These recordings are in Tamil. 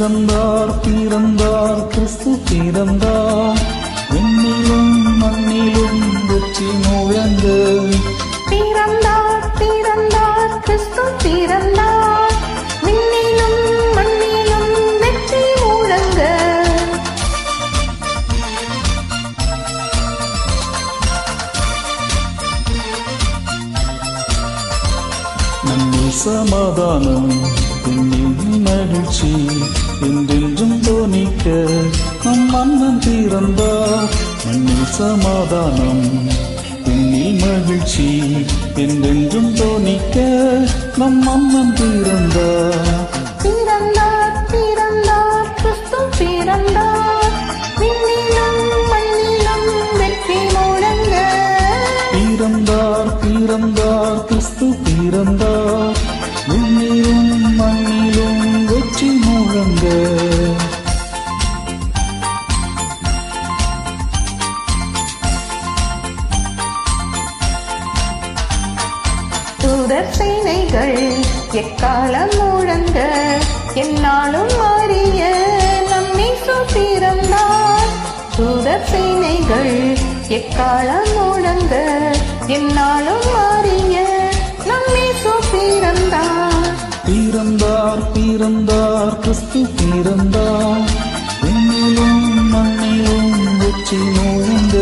பிறந்தார் பிறந்தார் கிறிஸ்து பிறந்தார், விண்ணிலும் மண்ணிலும் வெற்றி முழங்க. பிறந்தார் பிறந்தார் கிறிஸ்து பிறந்தார், விண்ணிலும் மண்ணிலும் வெற்றி முழங்க. நம்மில் சமாதானம் விண்ணில் மகிழ்ச்சி என்றென்றும் தோனிக்க நம் மன்னன் பிறந்தார். மண்ணில் சமாதானம் விண்ணில் மகிழ்ச்சி என்றென்றும் தோனிக்க நம் மன்னன் பிறந்தார். பிறந்தார் பிறந்தார் கிறிஸ்து பிறந்தார், விண்ணிலும் மண்ணிலும் வெற்றி முழங்க. பிறந்தார் பிறந்தார் கிறிஸ்து பிறந்தார், விண்ணிலும் மண்ணிலும் வெற்றி முழங்க. தூதர் சேனைகள் எக்காலம் முழங்க, என்னாலும் அறிய நம் இயேசு பிறந்தார். தூதர் சேனைகள் எக்காலம் முழங்க, என்னாலும் அறிய நம் இயேசு பிறந்தார். பிறந்தார் பிறந்தார் கிறிஸ்து பிறந்தார், விண்ணிலும் மண்ணிலும் வெற்றி முழங்க.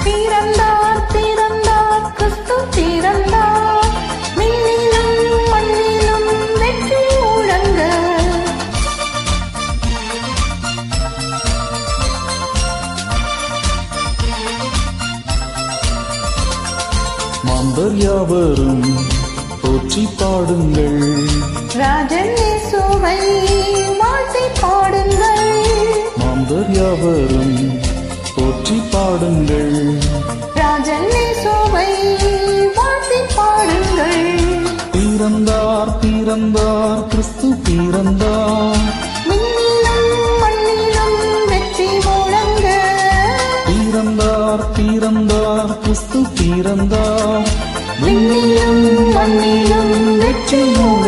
பிறந்தார் பிறந்தார் கிறிஸ்து பிறந்தார், விண்ணிலும் மண்ணிலும் வெற்றி முழங்க. மாந்தர் யாவரும் போற்றி பாடுங்கள், ராஜன் இயேசுவை வாழ்த்தி பாடுங்கள். மாந்தர் யாவரும் போற்றி பாடுங்கள். ராஜன் இயேசுவை வாழ்த்தி பாடுங்கள். பிறந்தார் பிறந்தார் கிறிஸ்து பிறந்தார், விண்ணிலும் மண்ணிலும் வெற்றி முழங்க. பிறந்தார் பிறந்தார் கிறிஸ்து பிறந்தார், விண்ணிலும் மண்ணிலும் வெற்றி முழங்க.